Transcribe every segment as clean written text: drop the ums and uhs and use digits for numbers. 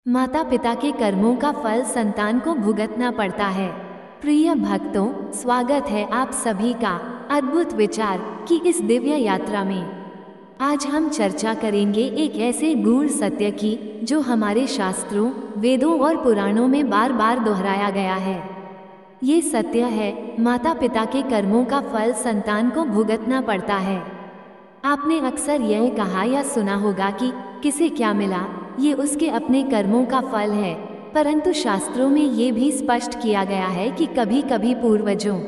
माता पिता के कर्मों का फल संतान को भुगतना पड़ता है। प्रिय भक्तों, स्वागत है आप सभी का अद्भुत विचार की इस दिव्य यात्रा में। आज हम चर्चा करेंगे एक ऐसे गूढ़ सत्य की जो हमारे शास्त्रों, वेदों और पुराणों में बार बार दोहराया गया है। ये सत्य है, माता पिता के कर्मों का फल संतान को भुगतना पड़ता है। आपने अक्सर यह कहा या सुना होगा कि किसे क्या मिला, ये उसके अपने कर्मों का फल है। परंतु शास्त्रों में ये भी स्पष्ट किया गया है कि कभी कभी पूर्वजों,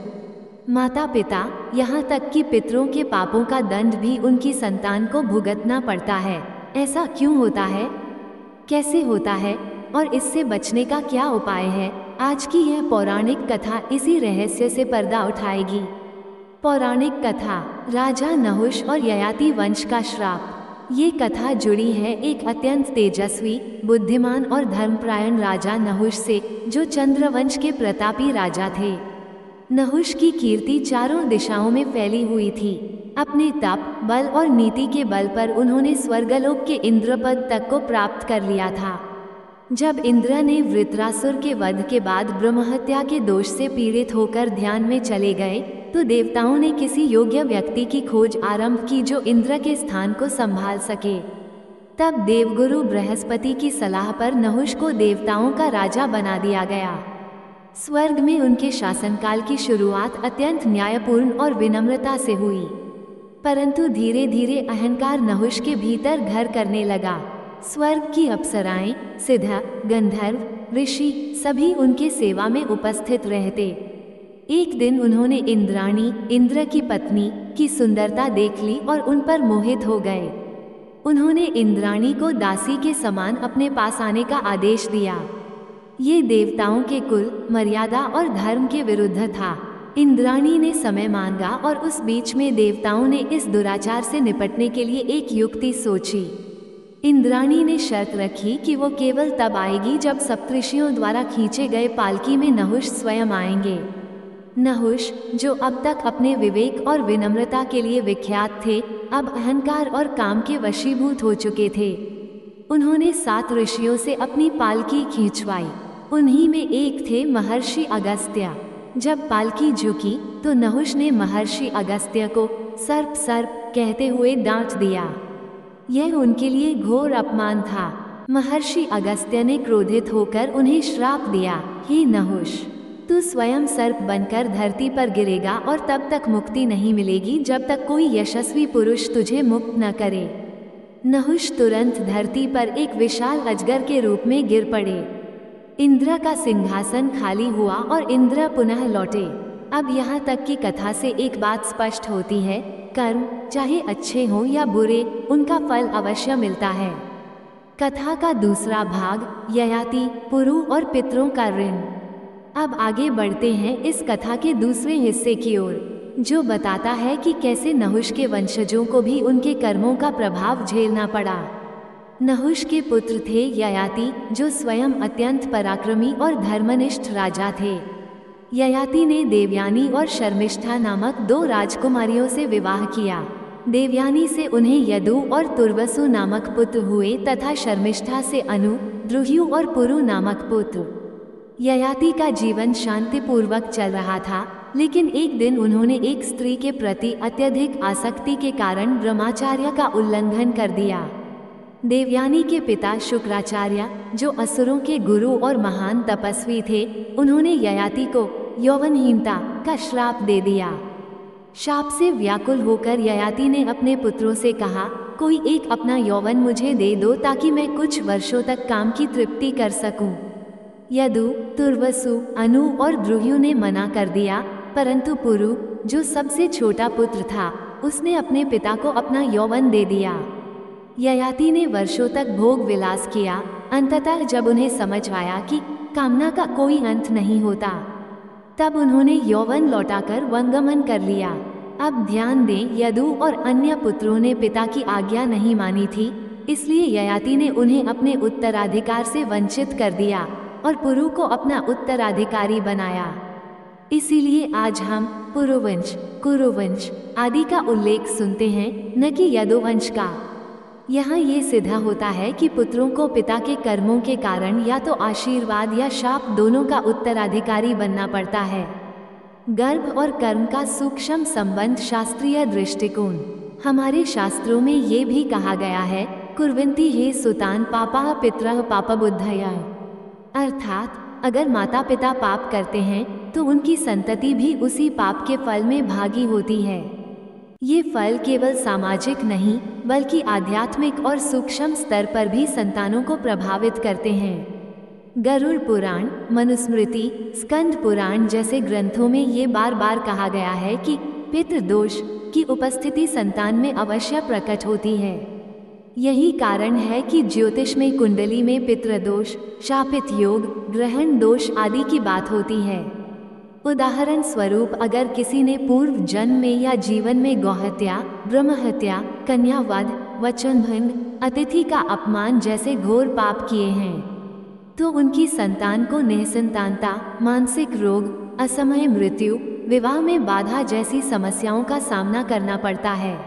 माता पिता, यहाँ तक कि पितरों के पापों का दंड भी उनकी संतान को भुगतना पड़ता है। ऐसा क्यों होता है, कैसे होता है और इससे बचने का क्या उपाय है? आज की यह पौराणिक कथा इसी रहस्य से पर्दा उठाएगी। पौराणिक कथा, राजा नहुष और ययाति वंश का श्राप। ये कथा जुड़ी है एक अत्यंत तेजस्वी, बुद्धिमान और धर्मपरायण राजा नहुष से, जो चंद्रवंश के प्रतापी राजा थे। नहुष की कीर्ति चारों दिशाओं में फैली हुई थी। अपने तप, बल और नीति के बल पर उन्होंने स्वर्गलोक के इंद्रपद तक को प्राप्त कर लिया था। जब इंद्र ने वृत्रासुर के वध के बाद ब्रह्महत्या के दोष से पीड़ित होकर ध्यान में चले गए, तो देवताओं ने किसी योग्य व्यक्ति की खोज आरंभ की जो इंद्र के स्थान को संभाल सके। तब देवगुरु बृहस्पति की सलाह पर नहुष को देवताओं का राजा बना दिया गया। स्वर्ग में उनके शासनकाल की शुरुआत अत्यंत न्यायपूर्ण और विनम्रता से हुई, परंतु धीरे धीरे अहंकार नहुष के भीतर घर करने लगा। स्वर्ग की अप्सराएं, सिद्ध, गंधर्व, ऋषि सभी उनके सेवा में उपस्थित रहते। एक दिन उन्होंने इंद्राणी, इंद्र की पत्नी, की सुंदरता देख ली और उन पर मोहित हो गए। उन्होंने इंद्राणी को दासी के समान अपने पास आने का आदेश दिया। ये देवताओं के कुल, मर्यादा और धर्म के विरुद्ध था। इंद्राणी ने समय मांगा और उस बीच में देवताओं ने इस दुराचार से निपटने के लिए एक युक्ति सोची। इंद्राणी ने शर्त रखी कि वो केवल तब आएगी जब सप्तऋषियों द्वारा खींचे गए पालकी में नहुष स्वयं आएंगे। नहुष, जो अब तक अपने विवेक और विनम्रता के लिए विख्यात थे, अब अहंकार और काम के वशीभूत हो चुके थे। उन्होंने 7 ऋषियों से अपनी पालकी खींचवाई। उन्हीं में एक थे महर्षि अगस्त्य। जब पालकी झुकी तो नहुष ने महर्षि अगस्त्य को सर्प सर्प कहते हुए डांट दिया। यह उनके लिए घोर अपमान था। महर्षि अगस्त्य ने क्रोधित होकर उन्हें श्राप दिया, हे नहुष, तू स्वयं सर्प बनकर धरती पर गिरेगा और तब तक मुक्ति नहीं मिलेगी जब तक कोई यशस्वी पुरुष तुझे मुक्त न करे। नहुष तुरंत धरती पर एक विशाल अजगर के रूप में गिर पड़े। इंद्र का सिंहासन खाली हुआ और इंद्र पुनः लौटे। अब यहाँ तक की कथा से एक बात स्पष्ट होती है, कर्म चाहे अच्छे हों या बुरे, उनका फल अवश्य मिलता है। कथा का दूसरा भाग, ययाति, पुरु और पितरों का ऋण। अब आगे बढ़ते हैं इस कथा के दूसरे हिस्से की ओर, जो बताता है कि कैसे नहुष के वंशजों को भी उनके कर्मों का प्रभाव झेलना पड़ा। नहुष के पुत्र थे ययाति, जो स्वयं अत्यंत पराक्रमी और धर्मनिष्ठ राजा थे। ययाति ने देवयानी और शर्मिष्ठा नामक 2 राजकुमारियों से विवाह किया। देवयानी से उन्हें यदु और तुर्वसु नामक पुत्र हुए तथा शर्मिष्ठा से अनु, द्रुह्यु और पुरु नामक पुत्र। ययाति का जीवन शांतिपूर्वक चल रहा था, लेकिन एक दिन उन्होंने एक स्त्री के प्रति अत्यधिक आसक्ति के कारण ब्रह्मचर्य का उल्लंघन कर दिया। देवयानी के पिता शुक्राचार्य, जो असुरों के गुरु और महान तपस्वी थे, उन्होंने ययाति को यौवनहीनता का श्राप दे दिया। शाप से व्याकुल होकर ययाति ने अपने पुत्रों से कहा, कोई एक अपना यौवन मुझे दे दो ताकि मैं कुछ वर्षों तक काम की तृप्ति कर सकूं। यदु, तुर्वसु, अनु और द्रुह्यु ने मना कर दिया, परंतु पुरु, जो सबसे छोटा पुत्र था, उसने अपने पिता को अपना यौवन दे दिया। ययाति ने वर्षों तक भोग विलास किया। अंततः जब उन्हें समझ आया कि कामना का कोई अंत नहीं होता, तब उन्होंने यौवन लौटाकर वंगमन कर लिया। अब ध्यान दें, यदु और अन्य पुत्रों ने पिता की आज्ञा नहीं मानी थी, इसलिए ययाति ने उन्हें अपने उत्तराधिकार से वंचित कर दिया और पुरु को अपना उत्तराधिकारी बनाया। इसीलिए आज हम पुरुवंश, कुरुवंश आदि का उल्लेख सुनते हैं, न कि यदुवंश का। यहाँ ये सिद्ध होता है कि पुत्रों को पिता के कर्मों के कारण या तो आशीर्वाद या शाप दोनों का उत्तराधिकारी बनना पड़ता है। गर्भ और कर्म का सूक्ष्म संबंध शास्त्रीय दृष्टिकोण। हमारे शास्त्रों में ये भी कहा गया है, कुर्वन्ति हे सुतान पापा पितरः पापबुद्धया, अर्थात अगर माता पिता पाप करते हैं तो उनकी संतति भी उसी पाप के फल में भागी होती है। ये फल केवल सामाजिक नहीं बल्कि आध्यात्मिक और सूक्ष्म स्तर पर भी संतानों को प्रभावित करते हैं। गरुड़ पुराण, मनुस्मृति, स्कंद पुराण जैसे ग्रंथों में ये बार बार कहा गया है कि पितृदोष की उपस्थिति संतान में अवश्य प्रकट होती है। यही कारण है कि ज्योतिष में कुंडली में पितृदोष, शापित योग, ग्रहण दोष आदि की बात होती है। उदाहरण स्वरूप अगर किसी ने पूर्व जन्म में या जीवन में गौहत्या, ब्रह्महत्या, कन्यावध, वचनभंग, अतिथि का अपमान जैसे घोर पाप किए हैं तो उनकी संतान को निसंतानता, मानसिक रोग, असमय मृत्यु, विवाह में बाधा जैसी समस्याओं का सामना करना पड़ता है।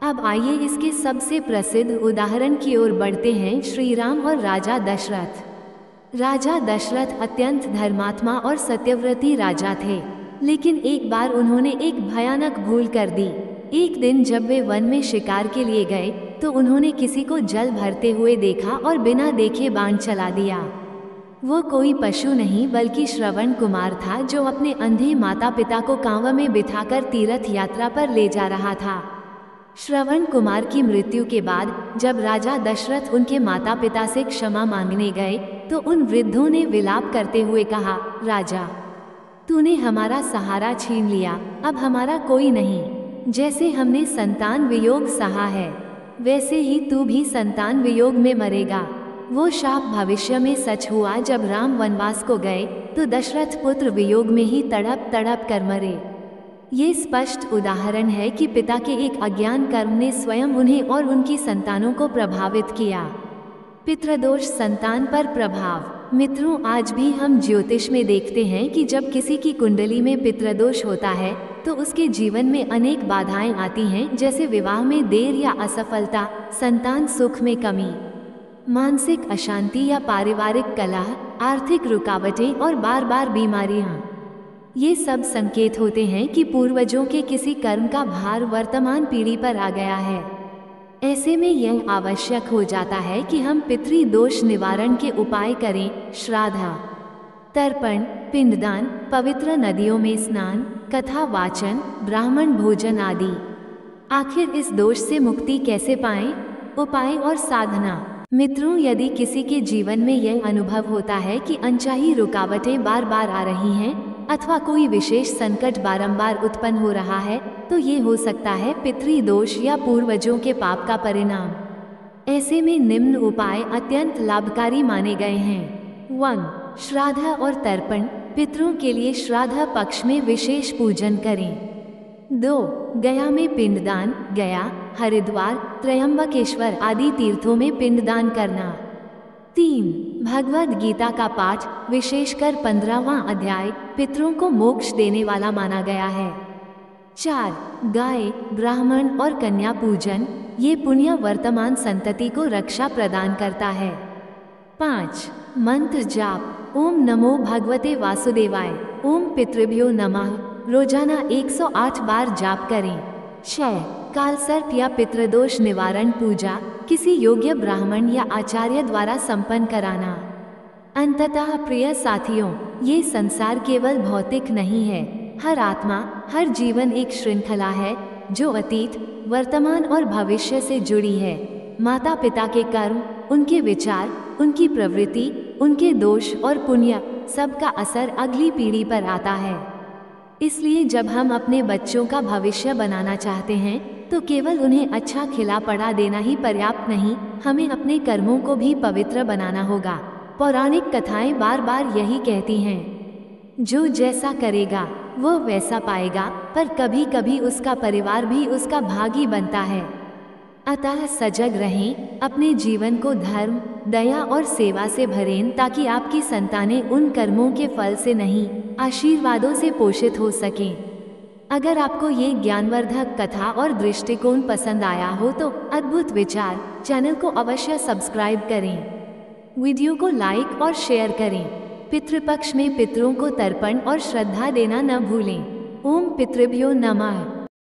अब आइए इसके सबसे प्रसिद्ध उदाहरण की ओर बढ़ते हैं, श्री राम और राजा दशरथ। राजा दशरथ अत्यंत धर्मात्मा और सत्यव्रती राजा थे, लेकिन एक बार उन्होंने एक भयानक भूल कर दी। एक दिन जब वे वन में शिकार के लिए गए तो उन्होंने किसी को जल भरते हुए देखा और बिना देखे बाण चला दिया। वो कोई पशु नहीं बल्कि श्रवण कुमार था, जो अपने अंधे माता पिता को कांव में बिठाकर तीर्थ यात्रा पर ले जा रहा था। श्रवण कुमार की मृत्यु के बाद जब राजा दशरथ उनके माता पिता से क्षमा मांगने गए तो उन वृद्धों ने विलाप करते हुए कहा, राजा, तूने हमारा सहारा छीन लिया, अब हमारा कोई नहीं। जैसे हमने संतान वियोग सहा है वैसे ही तू भी संतान वियोग में मरेगा। वो शाप भविष्य में सच हुआ। जब राम वनवास को गए तो दशरथ पुत्र वियोग में ही तड़प तड़प कर मरे। ये स्पष्ट उदाहरण है कि पिता के एक अज्ञान कर्म ने स्वयं उन्हें और उनकी संतानों को प्रभावित किया। पितृदोष संतान पर प्रभाव। मित्रों, आज भी हम ज्योतिष में देखते हैं कि जब किसी की कुंडली में पितृदोष होता है तो उसके जीवन में अनेक बाधाएं आती हैं, जैसे विवाह में देर या असफलता, संतान सुख में कमी, मानसिक अशांति या पारिवारिक कलह, आर्थिक रुकावटें और बार बार बीमारियां। ये सब संकेत होते हैं कि पूर्वजों के किसी कर्म का भार वर्तमान पीढ़ी पर आ गया है। ऐसे में यह आवश्यक हो जाता है कि हम पितृदोष निवारण के उपाय करें। श्राद्ध, तर्पण, पिंडदान, पवित्र नदियों में स्नान, कथा वाचन, ब्राह्मण भोजन आदि। आखिर इस दोष से मुक्ति कैसे पाएं? उपाय और साधना। मित्रों, यदि किसी के जीवन में यह अनुभव होता है कि अनचाही रुकावटें बार बार आ रही हैं अथवा कोई विशेष संकट बारंबार उत्पन्न हो रहा है तो ये हो सकता है पितृदोष या पूर्वजों के पाप का परिणाम। ऐसे में निम्न उपाय अत्यंत लाभकारी माने गए हैं। 1. श्राद्ध और तर्पण। पितरों के लिए श्राद्ध पक्ष में विशेष पूजन करें। 2. गया में पिंडदान। गया, हरिद्वार, त्रयंबकेश्वर आदि तीर्थों में पिंडदान करना। 3. भगवद गीता का पाठ, विशेषकर 15वां अध्याय पितरों को मोक्ष देने वाला माना गया है। 4. गाय, ब्राह्मण और कन्या पूजन। ये पुण्य वर्तमान संतति को रक्षा प्रदान करता है। 5. मंत्र जाप। ओम नमो भगवते वासुदेवाय, ओम पितृभ्यो नमः रोजाना 108 बार जाप करें। 6. कालसर्प या पितृदोष निवारण पूजा किसी योग्य ब्राह्मण या आचार्य द्वारा संपन्न कराना। अंततः प्रिय साथियों, ये संसार केवल भौतिक नहीं है। हर आत्मा, हर जीवन एक श्रृंखला है जो अतीत, वर्तमान और भविष्य से जुड़ी है। माता पिता के कर्म, उनके विचार, उनकी प्रवृत्ति, उनके दोष और पुण्य, सबका असर अगली पीढ़ी पर आता है। इसलिए जब हम अपने बच्चों का भविष्य बनाना चाहते हैं तो केवल उन्हें अच्छा खिला पड़ा देना ही पर्याप्त नहीं, हमें अपने कर्मों को भी पवित्र बनाना होगा। पौराणिक कथाएं बार बार यही कहती हैं, जो जैसा करेगा वो वैसा पाएगा, पर कभी कभी उसका परिवार भी उसका भागी बनता है। अतः सजग रहें, अपने जीवन को धर्म, दया और सेवा से भरें ताकि आपकी संतानें उन कर्मों के फल से नहीं, आशीर्वादों से पोषित हो सकें। अगर आपको ये ज्ञानवर्धक कथा और दृष्टिकोण पसंद आया हो तो अद्भुत विचार चैनल को अवश्य सब्सक्राइब करें। वीडियो को लाइक और शेयर करें। पितृपक्ष में पितरों को तर्पण और श्रद्धा देना न भूलें। ओम पितृभ्यो नमः।